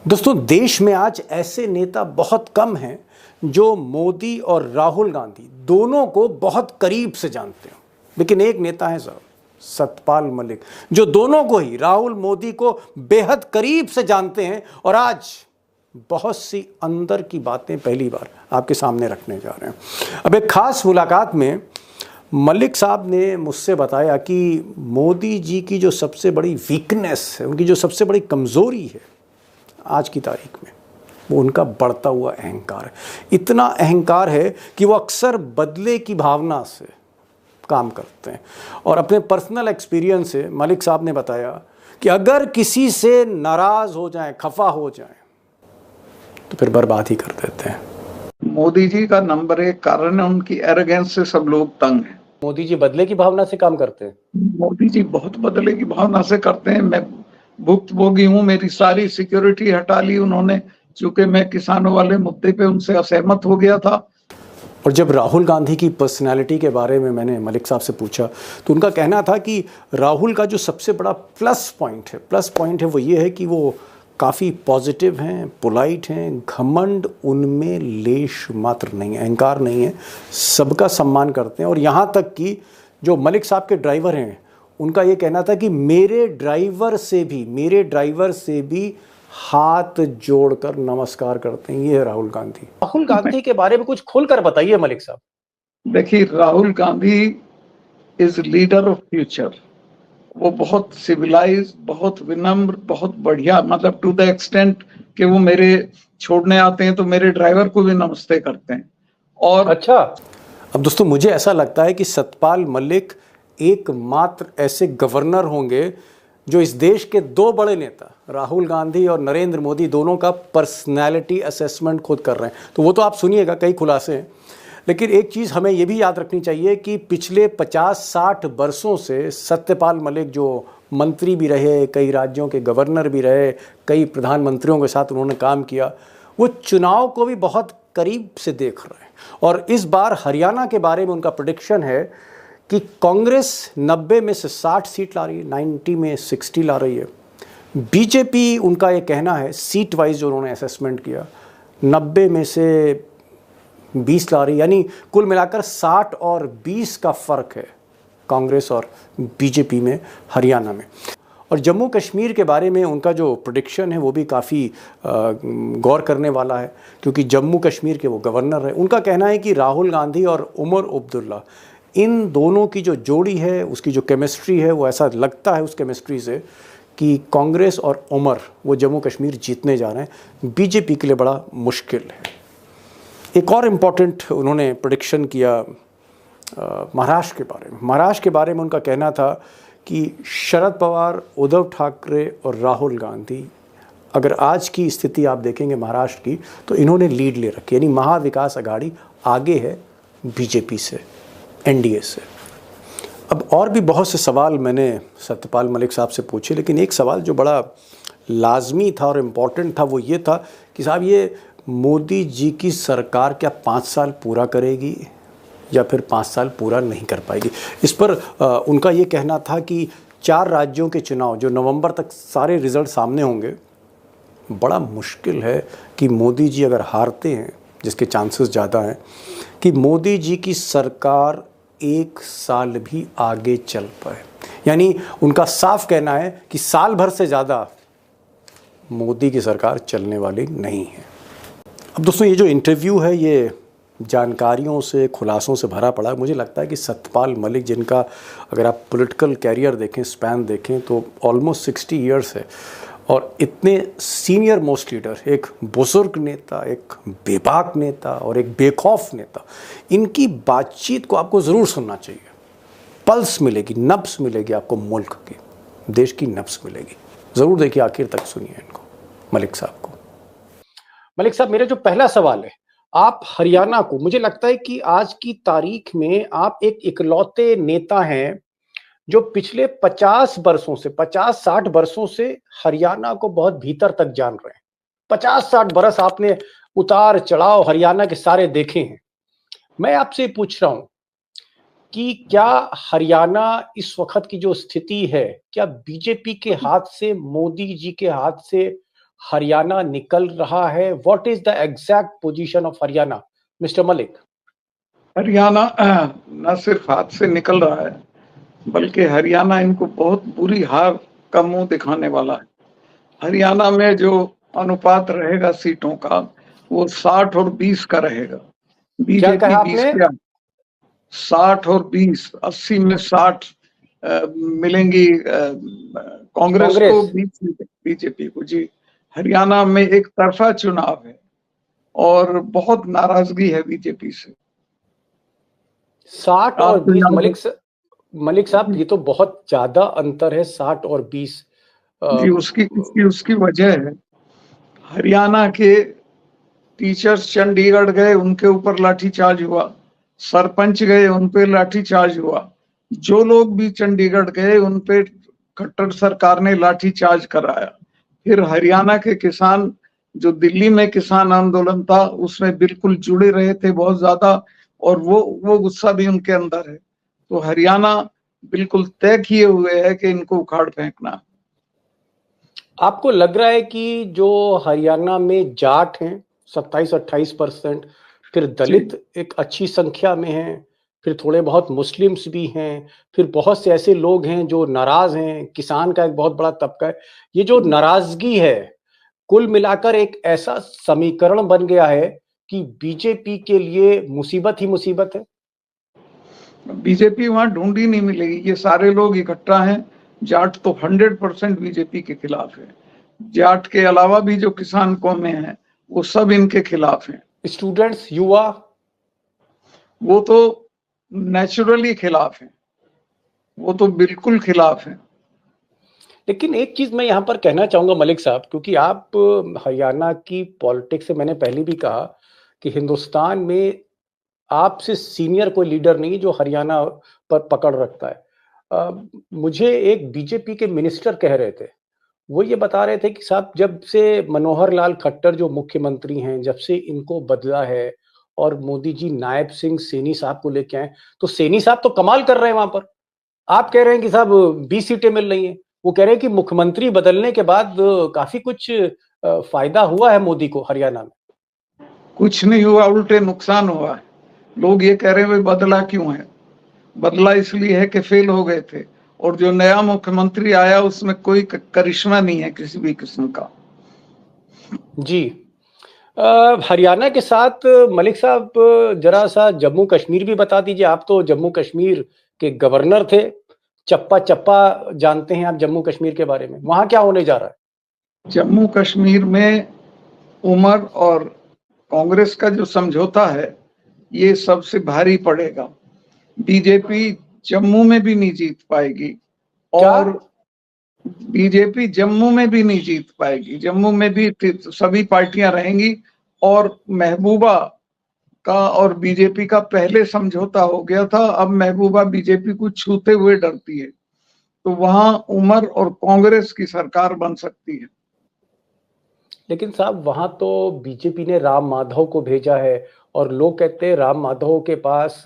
दोस्तों, देश में आज ऐसे नेता बहुत कम हैं जो मोदी और राहुल गांधी दोनों को बहुत करीब से जानते हैं। लेकिन एक नेता है साहब, सतपाल मलिक, जो दोनों को ही, राहुल मोदी को बेहद करीब से जानते हैं और आज बहुत सी अंदर की बातें पहली बार आपके सामने रखने जा रहे हैं। अब एक खास मुलाकात में मलिक साहब ने मुझसे बताया कि मोदी जी की जो सबसे बड़ी वीकनेस है, उनकी जो सबसे बड़ी कमज़ोरी है आज की तारीख में, वो उनका बढ़ता हुआ अहंकार है। इतना अहंकार है कि वो अक्सर बदले की भावना से काम करते हैं। और अपने पर्सनल एक्सपीरियंस से मलिक साहब ने बताया कि अगर किसी से नाराज़ हो जाएं, खफा हो जाएं, तो फिर बर्बाद ही कर देते हैं। मोदी जी का नंबर एक कारण है उनकी एरोगेंस से सब लोग तंग हैं। मोदी जी बदले की भावना से काम करते हैं। मोदी जी बहुत बदले की भावना से करते हैं। मैं भुक्तभोगी हूँ, मेरी सारी सिक्योरिटी हटा ली उन्होंने, क्योंकि मैं किसानों वाले मुद्दे पे उनसे असहमत हो गया था। और जब राहुल गांधी की पर्सनालिटी के बारे में मैंने मलिक साहब से पूछा तो उनका कहना था कि राहुल का जो सबसे बड़ा प्लस पॉइंट है वो ये है कि वो काफ़ी पॉजिटिव हैं, पोलाइट हैं, घमंड उनमें लेश मात्र नहीं है, अहंकार नहीं है, सबका सम्मान करते हैं। और यहाँ तक कि जो मलिक साहब के ड्राइवर हैं, उनका ये कहना था कि मेरे ड्राइवर से भी हाथ जोड़कर नमस्कार करते हैं। ये है राहुल गांधी। राहुल गांधी के बारे में कुछ खोलकर बताइए मलिक साहब। देखिए, Rahul Gandhi is leader of future. वो बहुत सिविलाइज, बहुत विनम्र, बहुत बढ़िया, मतलब टू द एक्सटेंट कि वो मेरे छोड़ने आते हैं तो मेरे ड्राइवर को भी नमस्ते करते हैं। और अच्छा, अब दोस्तों मुझे ऐसा लगता है कि सतपाल मलिक एकमात्र ऐसे गवर्नर होंगे जो इस देश के दो बड़े नेता राहुल गांधी और नरेंद्र मोदी दोनों का पर्सनैलिटी असेसमेंट खुद कर रहे हैं। तो वो तो आप सुनिएगा, कई खुलासे हैं। लेकिन एक चीज़ हमें ये भी याद रखनी चाहिए कि पिछले 50-60 वर्षों से सत्यपाल मलिक जो मंत्री भी रहे, कई राज्यों के गवर्नर भी रहे, कई प्रधानमंत्रियों के साथ उन्होंने काम किया, वो चुनाव को भी बहुत करीब से देख रहे हैं। और इस बार हरियाणा के बारे में उनका प्रेडिक्शन है कि कांग्रेस 90 में से 60 सीट ला रही है, 90 में 60 ला रही है। बीजेपी, उनका ये कहना है, सीट वाइज जो उन्होंने असेसमेंट किया, 90 में से 20 ला रही, यानी कुल मिलाकर 60 और 20 का फ़र्क है कांग्रेस और बीजेपी में हरियाणा में। और जम्मू कश्मीर के बारे में उनका जो प्रेडिक्शन है वो भी काफ़ी गौर करने वाला है, क्योंकि जम्मू कश्मीर के वो गवर्नर है। उनका कहना है कि राहुल गांधी और उमर अब्दुल्ला, इन दोनों की जो जोड़ी है, उसकी जो केमिस्ट्री है, वो ऐसा लगता है उस केमिस्ट्री से कि कांग्रेस और उमर वो जम्मू कश्मीर जीतने जा रहे हैं। बीजेपी के लिए बड़ा मुश्किल है। एक और इम्पॉर्टेंट उन्होंने प्रेडिक्शन किया महाराष्ट्र के बारे में। महाराष्ट्र के बारे में उनका कहना था कि शरद पवार, उद्धव ठाकरे और राहुल गांधी, अगर आज की स्थिति आप देखेंगे महाराष्ट्र की, तो इन्होंने लीड ले रखी है, यानी महाविकास अघाड़ी आगे है बीजेपी से, एनडीए से। अब और भी बहुत से सवाल मैंने सत्यपाल मलिक साहब से पूछे, लेकिन एक सवाल जो बड़ा लाजमी था और इम्पॉर्टेंट था वो ये था कि साहब, ये मोदी जी की सरकार क्या 5 साल पूरा करेगी या फिर 5 साल पूरा नहीं कर पाएगी। इस पर उनका ये कहना था कि 4 राज्यों के चुनाव जो नवंबर तक सारे रिजल्ट सामने होंगे, बड़ा मुश्किल है कि मोदी जी अगर हारते हैं, जिसके चांसेस ज़्यादा हैं, कि मोदी जी की सरकार 1 साल भी आगे चल पाए। यानी उनका साफ कहना है कि साल भर से ज़्यादा मोदी की सरकार चलने वाली नहीं है। अब दोस्तों, ये जो इंटरव्यू है ये जानकारियों से, खुलासों से भरा पड़ा है। मुझे लगता है कि सतपाल मलिक, जिनका अगर आप पॉलिटिकल कैरियर देखें, स्पैन देखें, तो ऑलमोस्ट 60 ईयर्स है, और इतने सीनियर मोस्ट लीडर, एक बुजुर्ग नेता, एक बेबाक नेता और एक बेखौफ नेता, इनकी बातचीत को आपको ज़रूर सुनना चाहिए। पल्स मिलेगी, नब्स मिलेगी आपको, मुल्क की, देश की नब्स मिलेगी। ज़रूर देखिए, आखिर तक सुनिए इनको, मलिक साहब को। मलिक साहब, मेरा जो पहला सवाल है, आप हरियाणा को, मुझे लगता है कि आज की तारीख में आप एक इकलौते नेता हैं जो पिछले 50-60 वर्षों से हरियाणा को बहुत भीतर तक जान रहे हैं। 50-60 बरस आपने उतार चढ़ाव हरियाणा के सारे देखे हैं। मैं आपसे पूछ रहा हूं कि क्या हरियाणा इस वक्त की जो स्थिति है, क्या बीजेपी के हाथ से, मोदी जी के हाथ से हरियाणा निकल रहा है? What is the exact position of Haryana, mister Malik? Haryana न सिर्फ हाथ से निकल रहा है, बल्कि हरियाणा इनको बहुत बुरी हार का मुंह दिखाने वाला है। हरियाणा में जो अनुपात रहेगा सीटों का, वो 60 और 20 का रहेगा। क्या बीजेपी कहा 20 आपने? के 60 और 20, 80 में 60 मिलेंगी कांग्रेस को, कांग्रेस 20 बीजेपी को। जी, हरियाणा में एक तरफा चुनाव है और बहुत नाराजगी है बीजेपी से। 60 और आप तो 20? याद मलिक साहब, है ये तो बहुत ज्यादा अंतर है, 60 और 20। जी, उसकी वजह है, हरियाणा के टीचर्स चंडीगढ़ गए, उनके ऊपर लाठीचार्ज हुआ। सरपंच गए, उन पे लाठीचार्ज हुआ। जो लोग भी चंडीगढ़ गए, उन पे खट्टर सरकार ने लाठीचार्ज कराया। फिर हरियाणा के किसान, जो दिल्ली में किसान आंदोलन था, उसमें बिल्कुल जुड़े रहे थे बहुत ज्यादा, और वो गुस्सा भी उनके अंदर है। तो हरियाणा बिल्कुल तय किए हुए है कि इनको उखाड़ फेंकना। आपको लग रहा है कि जो हरियाणा में जाट हैं 27-28%, फिर जी, दलित एक अच्छी संख्या में हैं, फिर थोड़े बहुत मुस्लिम्स भी हैं, फिर बहुत से ऐसे लोग हैं जो नाराज हैं, किसान का एक बहुत बड़ा तबका है। ये जो नाराजगी है, कुल मिलाकर एक ऐसा समीकरण बन गया है कि बीजेपी के लिए मुसीबत ही मुसीबत है। बीजेपी वहां ढूंढी नहीं मिलेगी, ये सारे लोग इकट्ठा हैं। जाट तो 100% बीजेपी के खिलाफ है। जाट के अलावा भी जो किसान कौमें हैं, वो सब इनके खिलाफ हैं। स्टूडेंट्स, युवा, वो तो नेचुरली खिलाफ हैं, वो तो बिल्कुल खिलाफ हैं। लेकिन एक चीज मैं यहां पर कहना चाहूंगा मलिक साहब, क्योंकि आप हरियाणा की पॉलिटिक्स से, मैंने पहले भी कहा कि हिंदुस्तान में आपसे सीनियर कोई लीडर नहीं जो हरियाणा पर पकड़ रखता है। मुझे एक बीजेपी के मिनिस्टर कह रहे थे, वो ये बता रहे थे कि साहब, जब से मनोहर लाल खट्टर जो मुख्यमंत्री हैं, जब से इनको बदला है और मोदी जी नायब सिंह सैनी साहब को लेके आए, तो सैनी साहब तो कमाल कर रहे हैं वहां पर। आप कह रहे हैं कि साहब 20 सीटें मिल रही हैं। वो कह रहे हैं कि मुख्यमंत्री बदलने के बाद काफी कुछ फायदा हुआ है मोदी को हरियाणा में। कुछ नहीं हुआ, उल्टे नुकसान हुआ है। लोग ये कह रहे हैं भाई बदला क्यों है? बदला इसलिए है कि फेल हो गए थे, और जो नया मुख्यमंत्री आया उसमें कोई करिश्मा नहीं है किसी भी किस्म का। जी। हरियाणा के साथ मलिक साहब, जरा सा जम्मू कश्मीर भी बता दीजिए। आप तो जम्मू कश्मीर के गवर्नर थे, चप्पा चप्पा जानते हैं आप जम्मू कश्मीर के बारे में। वहां क्या होने जा रहा है? जम्मू कश्मीर में उमर और कांग्रेस का जो समझौता है, ये सबसे भारी पड़ेगा। बीजेपी जम्मू में भी नहीं जीत पाएगी, क्या? और बीजेपी जम्मू में भी नहीं जीत पाएगी। जम्मू में भी सभी पार्टियां रहेंगी, और महबूबा का और बीजेपी का पहले समझौता हो गया था। अब महबूबा बीजेपी को छूते हुए डरती है, तो वहां उमर और कांग्रेस की सरकार बन सकती है। लेकिन साहब, वहां तो बीजेपी ने राम माधव को भेजा है, और लोग कहते हैं राम माधव के पास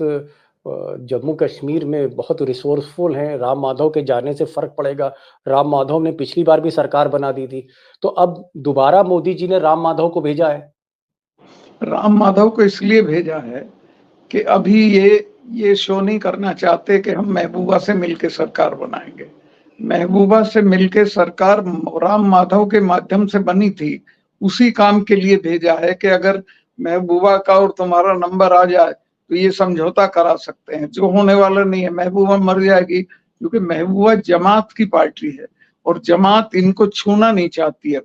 जम्मू कश्मीर में बहुत रिसोर्सफुल हैं, राम माधव के जाने से फर्क पड़ेगा। राम माधव ने पिछली बार भी सरकार बना दी थी, तो अब दोबारा मोदी जी ने राम माधव को भेजा है। राम माधव को इसलिए भेजा है कि अभी ये शो नहीं करना चाहते कि हम महबूबा से मिलकर सरकार बनाएंगे। महबूबा से मिलकर सरकार राम माधव के माध्यम से बनी थी। उसी काम के लिए भेजा है कि अगर महबूबा का और तुम्हारा नंबर आ जाए तो ये समझौता करा सकते हैं, जो होने वाला नहीं है। महबूबा मर जाएगी, क्योंकि महबूबा जमात की पार्टी है, और जमात इनको छूना नहीं चाहती है।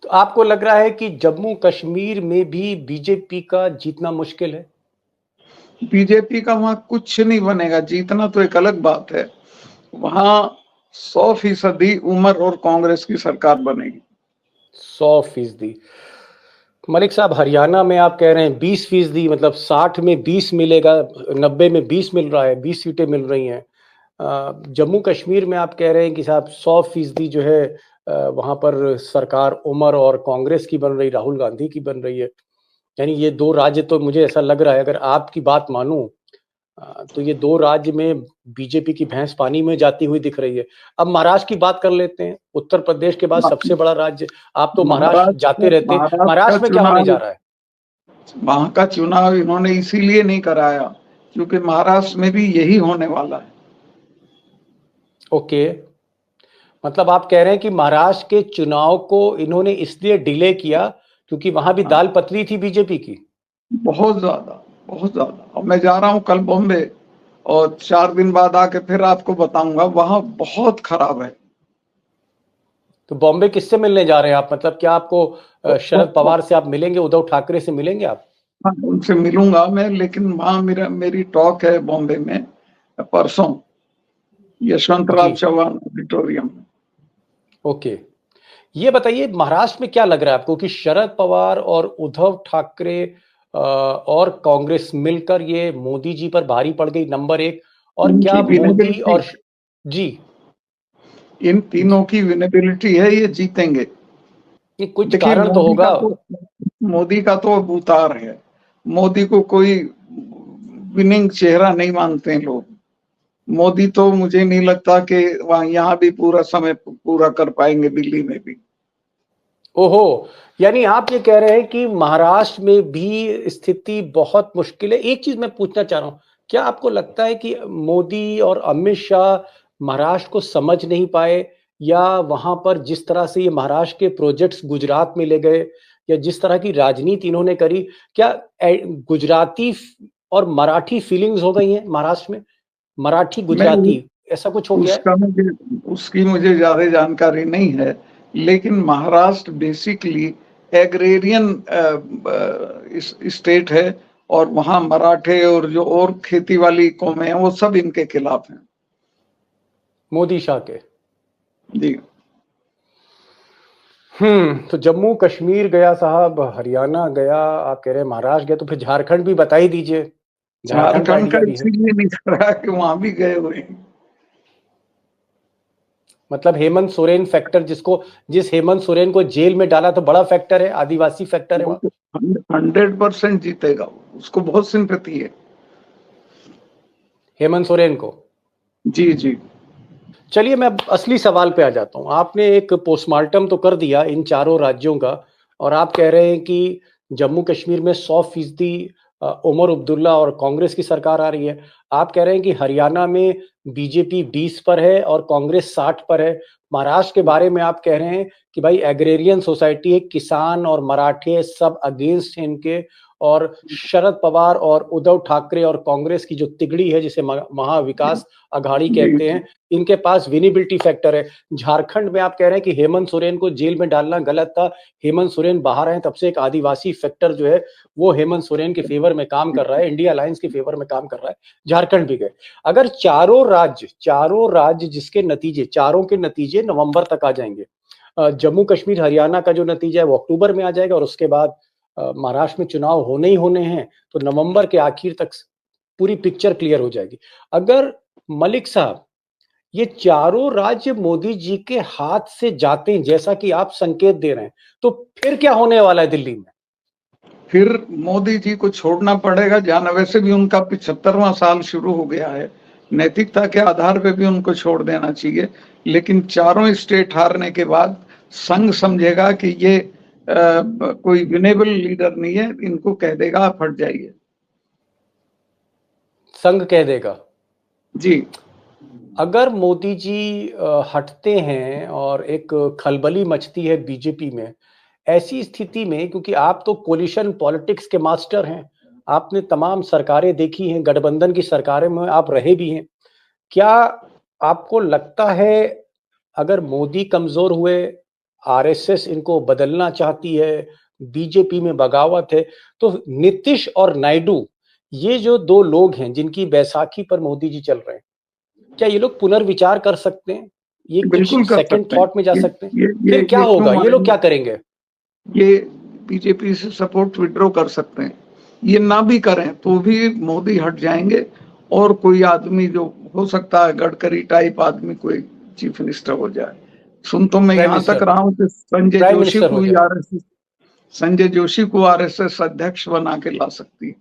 तो आपको लग रहा है कि जम्मू कश्मीर में भी बीजेपी का जीतना मुश्किल है? बीजेपी का वहां कुछ नहीं बनेगा, जीतना तो एक अलग बात है। वहां 100% उमर और कांग्रेस की सरकार बनेगी। 100%। मलिक साहब, हरियाणा में आप कह रहे हैं 20%, मतलब 60 में 20 मिलेगा, 90 में 20 मिल रहा है, 20 सीटें मिल रही हैं। जम्मू कश्मीर में आप कह रहे हैं कि साहब 100% जो है, वहां पर सरकार उमर और कांग्रेस की बन रही, राहुल गांधी की बन रही है। यानी ये दो राज्य तो मुझे ऐसा लग रहा है, अगर आपकी बात मानूं, तो ये दो राज्य में बीजेपी की भैंस पानी में जाती हुई दिख रही है। अब महाराष्ट्र की बात कर लेते हैं, उत्तर प्रदेश के बाद सबसे बड़ा राज्य। आप तो महाराष्ट्र जाते रहते, महाराष्ट्र का महाराष्ट्र में क्या होने चुनाव, जा रहा है? वहां का चुनाव इन्होंने इसीलिए नहीं कराया क्योंकि महाराष्ट्र में भी यही होने वाला है। ओके, मतलब आप कह रहे हैं कि महाराष्ट्र के चुनाव को इन्होंने इसलिए डिले किया क्योंकि वहां भी दाल पतली थी बीजेपी की। बहुत ज्यादा, बहुत ज्यादा। अब मैं जा रहा हूँ कल बॉम्बे और 4 दिन बाद आके फिर आपको बताऊंगा, वहां बहुत खराब है। तो बॉम्बे किससे मिलने जा रहे हैं आप? मतलब क्या आपको शरद पवार से आप मिलेंगे, उद्धव ठाकरे से मिलेंगे आप? हाँ, उनसे मिलूंगा मैं, लेकिन वहां मेरी टॉक है बॉम्बे में परसों, यशवंतराव जी, चौहान ऑडिटोरियम में। ओके। ये बताइए महाराष्ट्र में क्या लग रहा है आपको कि शरद पवार और उद्धव ठाकरे और कांग्रेस मिलकर ये मोदी जी पर भारी पड़ गई, नंबर एक। और इनकी क्या मोदी विनेबिलिटी, और जी, इन तीनों की विनेबिलिटी है, ये जीतेंगे। ये कुछ देखिए कारण तो होगा। मोदी का तो अब उतार है। मोदी को कोई विनिंग चेहरा नहीं मानते हैं लोग। मोदी तो मुझे नहीं लगता कि वहां यहाँ भी पूरा समय पूरा कर पाएंगे, दिल्ली में भी। ओहो, यानी आप ये कह रहे हैं कि महाराष्ट्र में भी स्थिति बहुत मुश्किल है। एक चीज मैं पूछना चाह रहा हूं, क्या आपको लगता है कि मोदी और अमित शाह महाराष्ट्र को समझ नहीं पाए, या वहां पर जिस तरह से ये महाराष्ट्र के प्रोजेक्ट्स गुजरात में ले गए, या जिस तरह की राजनीति इन्होंने करी, क्या गुजराती और मराठी फीलिंग्स हो गई हैं महाराष्ट्र में? मराठी मैं गुजराती ऐसा कुछ हो गया है? उसका मुझे उसकी मुझे ज्यादा जानकारी नहीं है, लेकिन महाराष्ट्र बेसिकली एग्रेरियन स्टेट है, और वहां मराठे और जो और खेती वाली कौमें हैं वो सब इनके खिलाफ हैं। मोदी शाह के। जी। तो जम्मू कश्मीर गया साहब, हरियाणा गया, आप कह रहे हैं महाराष्ट्र गया, तो फिर झारखंड भी बता ही दीजिए। झारखंड का झारखंड का आइडिया भी है। इसीलिए नहीं कर रहा कि वहां भी गए हुए हैं। मतलब हेमंत सोरेन फैक्टर, जिस हेमंत सोरेन को जेल में डाला तो बड़ा फैक्टर है, आदिवासी फैक्टर है वो वहां। तो 100% जीतेगा, उसको बहुत सिंपैथी है। हेमंत सोरेन को। जी जी। चलिए मैं अब असली सवाल पे आ जाता हूँ। आपने एक पोस्टमार्टम तो कर दिया इन चारों राज्यों का, और आप कह रहे हैं कि जम्मू कश्मीर में 100% उमर अब्दुल्ला और कांग्रेस की सरकार आ रही है। आप कह रहे हैं कि हरियाणा में बीजेपी 20 पर है और कांग्रेस 60 पर है। महाराष्ट्र के बारे में आप कह रहे हैं कि भाई एग्रेरियन सोसाइटी है, किसान और मराठे सब अगेंस्ट हैं इनके, और शरद पवार और उद्धव ठाकरे और कांग्रेस की जो तिगड़ी है, जिसे महाविकास अघाड़ी जी कहते हैं, इनके पास विनिबिलिटी फैक्टर है। झारखंड में आप कह रहे हैं कि हेमंत सोरेन को जेल में डालना गलत था, हेमंत सोरेन बाहर हैं, तब से एक आदिवासी फैक्टर जो है वो हेमंत सोरेन के फेवर में काम कर रहा है, इंडिया अलायंस के फेवर में काम कर रहा है। झारखंड भी गए। अगर चारों राज्य जिसके नतीजे, चारों के नतीजे नवंबर तक आ जाएंगे। जम्मू कश्मीर हरियाणा का जो नतीजा है वो अक्टूबर में आ जाएगा, और उसके बाद महाराष्ट्र में चुनाव होने ही होने हैं, तो नवंबर के आखिर तक पूरी पिक्चर क्लियर हो जाएगी। अगर मलिक साहब ये चारों राज्य मोदी जी के हाथ से जाते हैं, जैसा कि आप संकेत दे रहे हैं, तो फिर क्या होने वाला है दिल्ली में? फिर मोदी जी को छोड़ना पड़ेगा जाना। वैसे भी उनका 75वां साल शुरू हो गया है, नैतिकता के आधार पे भी उनको छोड़ देना चाहिए। लेकिन चारों स्टेट हारने के बाद संघ समझेगा कि ये कोई विनेबल लीडर नहीं है, इनको कह देगा आप हट जाइए। संघ कह देगा। जी। अगर मोदी जी हटते हैं और एक खलबली मचती है बीजेपी में, ऐसी स्थिति में, क्योंकि आप तो कोलिशन पॉलिटिक्स के मास्टर हैं, आपने तमाम सरकारें देखी हैं, गठबंधन की सरकारें में आप रहे भी हैं, क्या आपको लगता है अगर मोदी कमजोर हुए, आरएसएस इनको बदलना चाहती है, बीजेपी में बगावत है, तो नीतीश और नायडू, ये जो दो लोग हैं जिनकी बैसाखी पर मोदी जी चल रहे हैं, क्या ये लोग पुनर्विचार कर सकते हैं? ये कुछ बिल्कुल कर सेकंड सकते हैं। थॉट में जा ये सकते हैं? ये फिर ये क्या ये क्यों होगा? ये लोग मारेंगे? क्या करेंगे? ये बीजेपी से सपोर्ट विड्रॉ कर सकते हैं। ये ना भी करें तो भी मोदी हट जाएंगे, और कोई आदमी जो हो सकता है गडकरी टाइप आदमी कोई चीफ मिनिस्टर हो जाए। सुन तो मैं प्राइम यहाँ तक मिनिस्टर, रहा हूँ कि प्राइम मिनिस्टर हो जाए। संजय जोशी को आरएसएस अध्यक्ष बना के ला सकती है।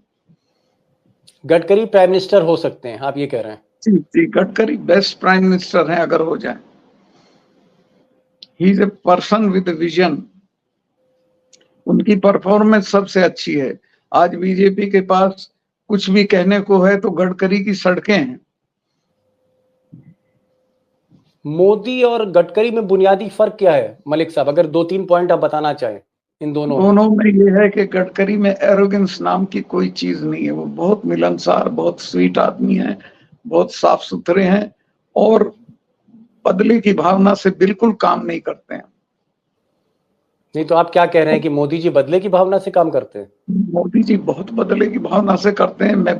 गडकरी प्राइम मिनिस्टर हो सकते हैं, आप ये कह रहे हैं? जी जी, गडकरी बेस्ट प्राइम मिनिस्टर हैं अगर हो जाए। He is a person with vision. उनकी परफॉर्मेंस सबसे अच्छी है। आज बीजेपी के पास कुछ भी कहने को है तो गडकरी की सड़कें हैं। मोदी और गडकरी में बुनियादी फर्क क्या है मलिक साहब, अगर 2-3 पॉइंट आप बताना चाहें इन दोनों में? दोनों में ये है कि गडकरी में एरोगेंस नाम की कोई चीज नहीं है। वो बहुत मिलनसार, बहुत स्वीट आदमी है, बहुत साफ सुथरे हैं और बदले की भावना से बिल्कुल काम नहीं करते हैं। नहीं तो आप क्या कह रहे हैं कि मोदी जी बदले की भावना से काम करते हैं? मोदी जी बहुत बदले की भावना से करते हैं। मैं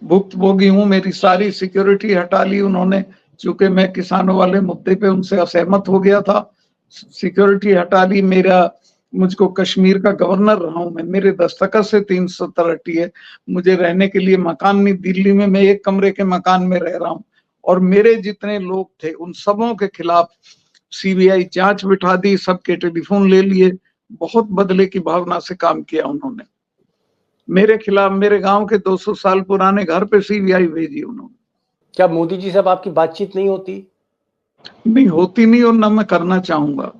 भुक्तभोगी हूं, मेरी सारी सिक्योरिटी हटा ली उन्होंने, चूंकि मैं किसानों वाले मुद्दे पे उनसे असहमत हो गया था। सिक्योरिटी हटा ली। मुझको कश्मीर का गवर्नर रहा हूं मैं, मेरे दस्तखत से 370 हटी है। मुझे रहने के लिए मकान नहीं, दिल्ली में मैं एक कमरे के मकान में रह रहा हूं और मेरे जितने लोग थे उन सबों के खिलाफ सीबीआई जांच बिठा दी, सबके टेलीफोन ले लिए। बहुत बदले की भावना से काम किया उन्होंने। मेरे खिलाफ मेरे गांव के 200 साल पुराने घर पे सीबीआई भेजी उन्होंने। क्या मोदी जी से अब आपकी बातचीत नहीं होती? नहीं होती, नहीं, और ना मैं करना चाहूंगा।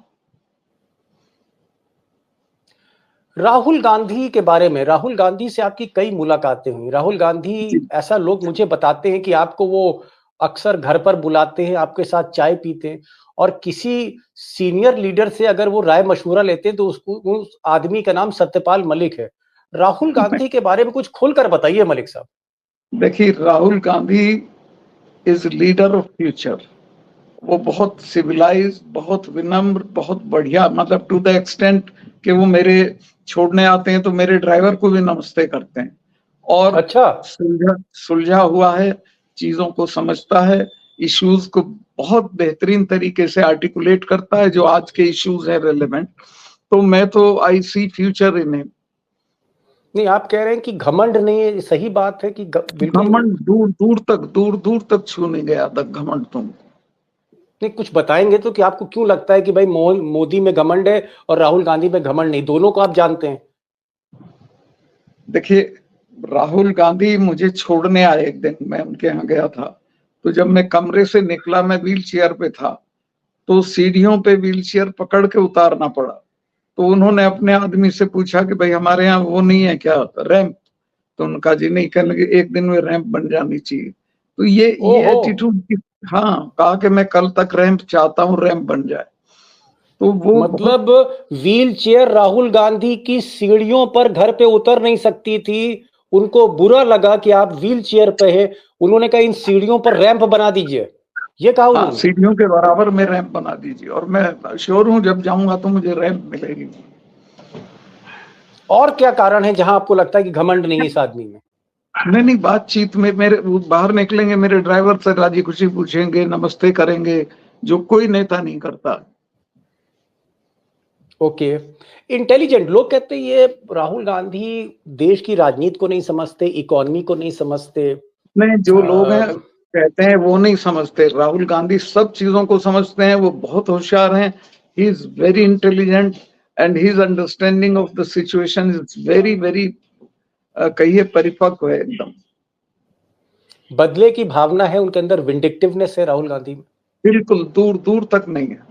राहुल गांधी के बारे में, राहुल गांधी से आपकी कई मुलाकातें हुई। राहुल गांधी, ऐसा लोग मुझे बताते हैं कि आपको वो अक्सर घर पर बुलाते हैं, आपके साथ चाय पीते हैं और किसी सीनियर लीडर से अगर वो राय मशवरा लेते हैं तो उसको, उस आदमी का नाम सत्यपाल मलिक है। राहुल गांधी के बारे में कुछ खोलकर बताइए मलिक साहब। देखिए, Rahul Gandhi is leader of future. वो बहुत सिविलाइज, बहुत विनम्र, बहुत बढ़िया, मतलब टू द एक्सटेंट कि वो मेरे छोड़ने आते हैं तो मेरे ड्राइवर को भी नमस्ते करते हैं। और अच्छा, सुलझा सुलझा हुआ है, चीजों को समझता है, इश्यूज को बहुत बेहतरीन तरीके से आर्टिकुलेट करता है जो आज के इश्यूज है रेलेवेंट। तो मैं तो आई सी फ्यूचर इन हिम। नहीं आप कह रहे हैं कि घमंड नहीं है, सही बात है कि बिल्कुल घमंड दूर दूर तक छू नहीं गया तक घमंड तुमको। नहीं, कुछ बताएंगे तो कि आपको क्यों लगता है कि भाई मोदी में घमंड है और राहुल गांधी में घमंड नहीं, दोनों को आप जानते हैं? देखिए, राहुल गांधी मुझे छोड़ने आए एक दिन, मैं उनके यहाँ गया था। तो जब मैं कमरे से निकला, मैं व्हील चेयर पे था, तो सीढ़ियों पे व्हील चेयर पकड़ के उतारना पड़ा। तो उन्होंने अपने आदमी से पूछा कि भाई हमारे यहाँ वो नहीं है क्या, रैंप? तो उनका जी नहीं, कहने लगे एक दिन में रैंप बन जानी चाहिए। तो ये ओहो, एटीट्यूड। हाँ, कहा कि मैं कल तक रैंप चाहता हूँ, रैंप बन जाए। तो वो बहुत। मतलब व्हील चेयर राहुल गांधी की सीढ़ियों पर घर पे उतर नहीं सकती थी, उनको बुरा लगा कि आप व्हील चेयर पे है, उन्होंने कहा इन सीढ़ियों पर रैंप बना दीजिए, ये कहा हाँ, उन्होंने? सीढ़ियों के बराबर में रैंप बना दीजिए, और मैं श्योर हूँ जब जाऊंगा तो मुझे रैंप मिलेगी। और क्या कारण है जहां आपको लगता है कि घमंड नहीं है इस आदमी में? नहीं नहीं, बातचीत में मेरे वो बाहर निकलेंगे, मेरे ड्राइवर से राजी खुशी पूछेंगे, नमस्ते करेंगे, जो कोई नेता नहीं करता। ओके, इंटेलिजेंट लोग कहते हैं ये राहुल गांधी देश की राजनीति को नहीं समझते, इकोनॉमी को नहीं समझते। नहीं, जो लोग हैं कहते हैं वो नहीं समझते। राहुल गांधी सब चीजों को समझते हैं, वो बहुत होशियार हैं। He is very intelligent and his understanding of the situation is very very, कहिए, परिपक्व है एकदम। बदले की भावना है उनके अंदर, विंडिक्टिवनेस है राहुल गांधी में। बिल्कुल दूर दूर तक नहीं है।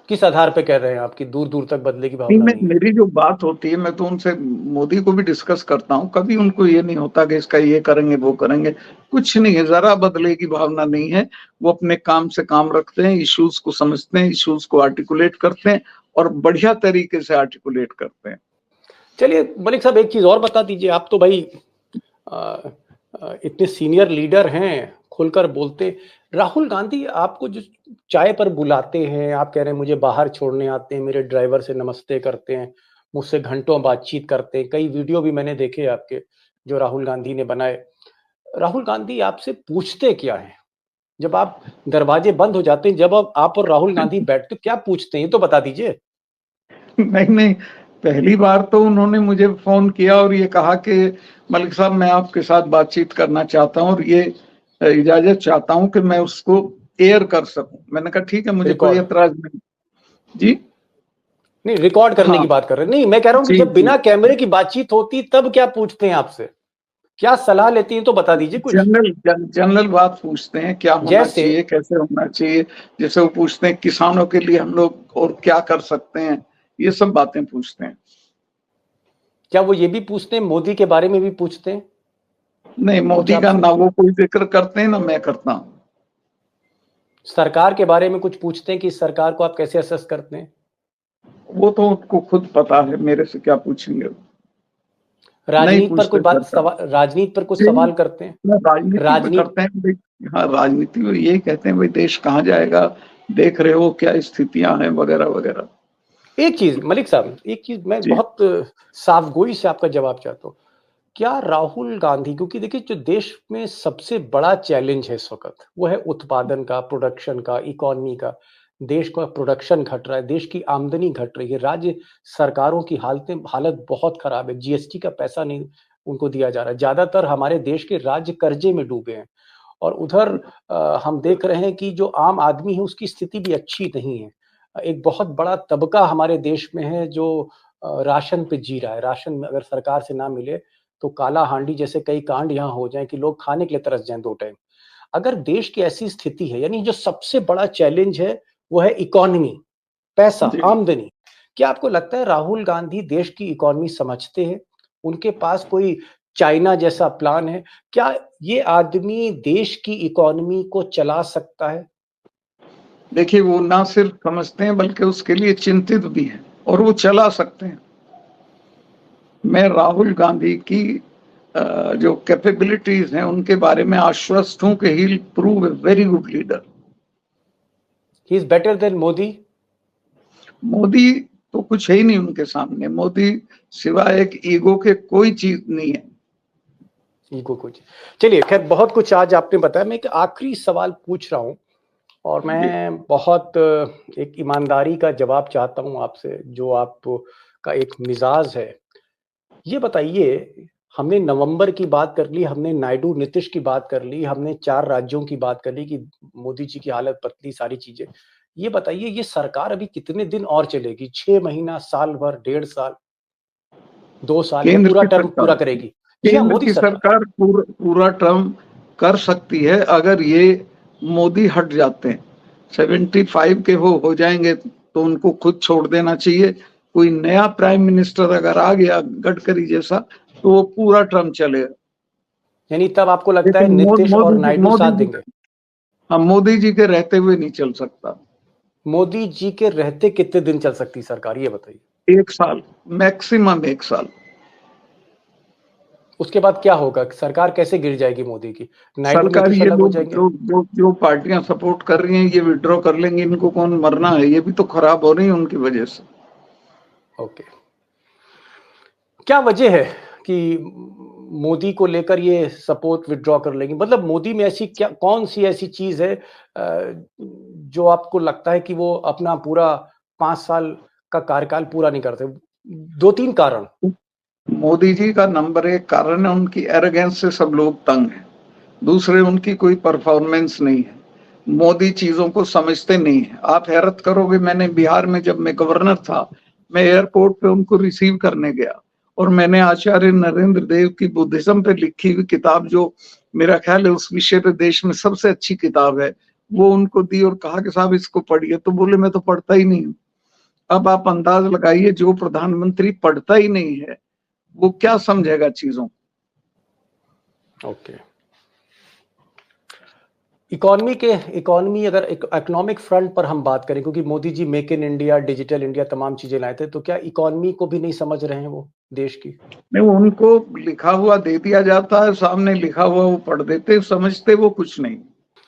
किस आधार पे कह रहे हैं आपकी दूर दूर तक बदले की नहीं, भावना नहीं है? मेरी जो बात होती है, मैं तो उनसे, मोदी को भी डिस्कस करता हूँ, कभी उनको ये नहीं होता कि इसका ये करेंगे वो करेंगे। कुछ नहीं है, जरा बदले की भावना नहीं है। वो अपने काम से काम रखते हैं, इश्यूज को समझते हैं, इश्यूज को आर्टिकुलेट करते हैं और बढ़िया तरीके से आर्टिकुलेट करते हैं। चलिए मलिक साहब, एक चीज और बता दीजिए, आप तो भाई इतने सीनियर लीडर हैं, खुलकर बोलते। राहुल गांधी आपको जो चाय पर बुलाते हैं, आप कह रहे हैं मुझे बाहर छोड़ने आते हैं, मेरे ड्राइवर से नमस्ते करते हैं, मुझसे घंटों बातचीत करते हैं, कई वीडियो भी मैंने देखे आपके जो राहुल गांधी ने बनाए। राहुल गांधी आपसे पूछते क्या है जब आप दरवाजे बंद हो जाते हैं, जब आप और राहुल गांधी बैठते, क्या पूछते हैं ये तो बता दीजिए। नहीं नहीं, पहली बार तो उन्होंने मुझे फोन किया और ये कहा कि मलिक साहब, मैं आपके साथ बातचीत करना चाहता हूँ और ये इजाजत चाहता हूँ कि मैं उसको एयर कर सकूं। मैंने कहा ठीक है, मुझे कोई रिकॉर्ड, एतराज नहीं। जी, नहीं, रिकॉर्ड करने हाँ की बात कर रहे हैं। नहीं, मैं कह रहा हूं कि जी जब जी। बिना कैमरे की बातचीत होती तब क्या पूछते हैं आपसे, क्या सलाह लेती हैं, तो बता दीजिए कुछ। जनरल बात पूछते हैं, क्या होना जैसे चाहिए, कैसे होना चाहिए। जैसे वो पूछते हैं किसानों के लिए हम लोग और क्या कर सकते हैं, ये सब बातें पूछते हैं। क्या वो ये भी पूछते हैं, मोदी के बारे में भी पूछते हैं नहीं, कुछ मोदी का आपसे? ना वो कोई जिक्र करते हैं ना मैं करता हूँ। सरकार के बारे में कुछ पूछते हैं कि इस सरकार को आप कैसे असेस करते हैं? वो तो उनको खुद पता है, मेरे से क्या पूछेंगे वो। नहीं राजनीति पर कोई पूछते बात सरकार। सवाल, राजनीति पर कुछ जी, सवाल करते हैं? राजनीति में राजनीति, करते हैं भाई। हाँ, राजनीति में यही कहते हैं भाई देश कहाँ जाएगा, देख रहे हो क्या स्थितियां हैं, वगैरह वगैरह। एक चीज मलिक साहब, एक चीज मैं जी बहुत साफगोई से आपका जवाब चाहता हूँ। क्या राहुल गांधी, क्योंकि देखिए जो देश में सबसे बड़ा चैलेंज है इस वक्त वो है उत्पादन का, प्रोडक्शन का, इकोनॉमी का। देश का प्रोडक्शन घट रहा है, देश की आमदनी घट रही है, राज्य सरकारों की हालत बहुत खराब है, जीएसटी का पैसा नहीं उनको दिया जा रहा है, ज्यादातर हमारे देश के राज्य कर्जे में डूबे हैं। और उधर हम देख रहे हैं कि जो आम आदमी है उसकी स्थिति भी अच्छी नहीं है। एक बहुत बड़ा तबका हमारे देश में है जो राशन पे जी रहा है, राशन अगर सरकार से ना मिले तो काला हांडी जैसे कई कांड यहाँ हो जाएं कि लोग खाने के लिए तरस जाएं 2 टाइम। अगर देश की ऐसी स्थिति है, यानी जो सबसे बड़ा चैलेंज है वो है इकोनॉमी, पैसा, जी। आमदनी। क्या आपको लगता है राहुल गांधी देश की इकोनॉमी समझते हैं? उनके पास कोई चाइना जैसा प्लान है? क्या ये आदमी देश की इकोनॉमी को चला सकता है? देखिए, वो ना सिर्फ समझते हैं बल्कि उसके लिए चिंतित भी हैं, और वो चला सकते हैं। मैं राहुल गांधी की जो कैपेबिलिटीज हैं उनके बारे में आश्वस्त हूं कि he will prove a very good leader. He is better than Modi. Modi तो कुछ है ही नहीं उनके सामने। मोदी सिवाय एक ईगो के कोई चीज नहीं है। ईगो कुछ, चलिए खैर, बहुत कुछ आज आपने बताया। मैं एक आखिरी सवाल पूछ रहा हूँ और जी मैं बहुत एक ईमानदारी का जवाब चाहता हूँ आपसे, जो आपका एक मिजाज है। ये बताइए, हमने नवंबर की बात कर ली, हमने नायडू नीतीश की बात कर ली, हमने 4 राज्यों की बात कर ली कि मोदी जी की हालत पतली, सारी चीजें। ये बताइए, ये सरकार अभी कितने दिन और चलेगी? 6 महीना, साल भर, 1.5 साल, 2 साल, या केंद्र पूरा की टर्म सरकार पूरा करेगी? जी हाँ, केंद्र मोदी की सरकार। सरकार पूरा टर्म कर सकती है अगर ये मोदी हट जाते हैं। 75 के हो जाएंगे तो उनको खुद छोड़ देना चाहिए। कोई नया प्राइम मिनिस्टर अगर आ गया गडकरी जैसा तो वो पूरा टर्म चलेगा। यानी तब आपको लगता है लेकिन नीतीश और नायडू साथ देंगे? हाँ, मोदी जी के रहते हुए नहीं चल सकता। मोदी जी के रहते कितने दिन चल सकती सरकार, ये बताइए। 1 साल, मैक्सिमम 1 साल। उसके बाद क्या होगा? सरकार कैसे गिर जाएगी मोदी की? नायडू सरकार नीतीश ये अलग हो लोग जाएंगे? जो पार्टियां सपोर्ट कर रही हैं ये विड्रॉ कर लेंगे। इनको कौन मरना है, ये भी तो खराब हो रही है उनकी वजह से। ओके। क्या वजह है कि मोदी को लेकर ये सपोर्ट विड्रॉ कर लेंगे? मतलब मोदी में ऐसी क्या, कौन सी ऐसी चीज है जो आपको लगता है कि वो अपना पूरा 5 साल का कार्यकाल पूरा नहीं करते? 2-3 कारण। मोदी जी का नंबर 1 कारण है उनकी एरोगेंस से सब लोग तंग हैं। दूसरे, उनकी कोई परफॉर्मेंस नहीं है। मोदी चीजों को समझते नहीं है। आप हैरत करोगे, मैंने बिहार में जब मैं गवर्नर था, मैं एयरपोर्ट पे उनको रिसीव करने गया और मैंने आचार्य नरेंद्र देव की बुद्धिज्म पे लिखी हुई किताब, जो मेरा ख्याल है उस विषय पे देश में सबसे अच्छी किताब है, वो उनको दी और कहा कि साहब इसको पढ़िए। तो बोले मैं तो पढ़ता ही नहीं हूँ। अब आप अंदाज लगाइए, जो प्रधानमंत्री पढ़ता ही नहीं है वो क्या समझेगा चीजों। ओके। इकोनॉमी, अगर इकोनॉमिक फ्रंट पर हम बात करें, क्योंकि Modi ji make in India, digital India, तमाम चीजें लाए थे, तो क्या इकोनॉमी को भी नहीं समझ रहे हैं वो देश की? नहीं, वो उनको लिखा हुआ दे दिया जाता है, सामने लिखा हुआ वो पढ़ देते, समझते वो कुछ नहीं।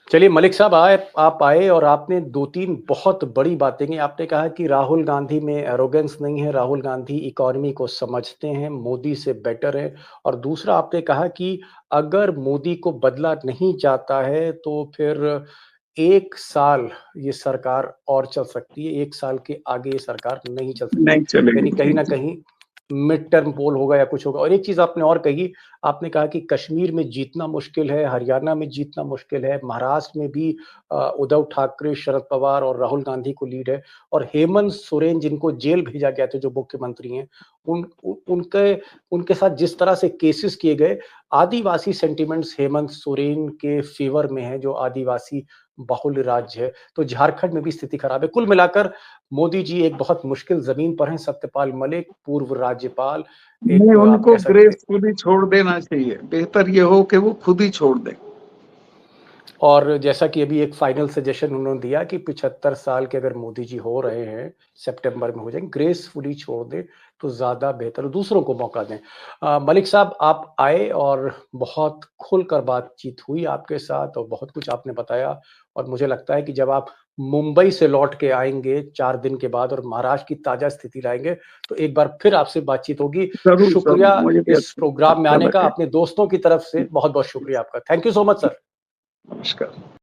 चलिए मलिक साहब, आप आए और आपने 2-3 बहुत बड़ी बातें की। आपने कहा कि राहुल गांधी में एरोगेंस नहीं है, राहुल गांधी इकोनॉमी को समझते हैं, मोदी से बेटर है। और दूसरा आपने कहा कि अगर मोदी को बदला नहीं जाता है तो फिर 1 साल ये सरकार और चल सकती है, 1 साल के आगे ये सरकार नहीं चल सकती। नहीं चलेगी। यानी कहीं जी ना जी। कहीं मिड टर्म पोल होगा या कुछ होगा। और एक चीज आपने और कही, आपने कहा कि कश्मीर में जीतना मुश्किल है, हरियाणा में जीतना मुश्किल है, महाराष्ट्र में भी उद्धव ठाकरे, शरद पवार और राहुल गांधी को लीड है, और हेमंत सोरेन जिनको जेल भेजा गया था, जो मुख्यमंत्री हैं, उनके उनके साथ जिस तरह से केसेस किए गए, आदिवासी सेंटिमेंट्स हेमंत सोरेन के फेवर में है, जो आदिवासी बहुल राज्य है। तो झारखंड में भी स्थिति खराब है। कुल मिलाकर मोदी जी एक बहुत मुश्किल जमीन पर हैं। सत्यपाल मलिक, पूर्व राज्यपाल, नहीं, एक आप उनको कह सकते, ग्रेसफुली छोड़ देना चाहिए। बेहतर ये हो कि वो खुद ही छोड़ दें। और जैसा कि अभी एक फाइनल सजेशन उन्होंने दिया कि 75 साल के अगर मोदी जी हो रहे हैं, सितंबर में हो जाएंगे, ग्रेसफुली छोड़ दें तो ज़्यादा बेहतर, दूसरों को मौका दें। मलिक साहब, आप आए और बहुत खुलकर बातचीत हुई आपके साथ और बहुत कुछ आपने बताया, और मुझे लगता है कि जब आप मुंबई से लौट के आएंगे 4 दिन के बाद और महाराष्ट्र की ताज़ा स्थिति लाएंगे, तो एक बार फिर आपसे बातचीत होगी। जरूर सर, शुक्रिया मुझे भी इस प्रोग्राम में अच्छा आने का। लगे। अपने दोस्तों की तरफ से बहुत बहुत शुक्रिया आपका। Thank you so much sir. नमस्कार।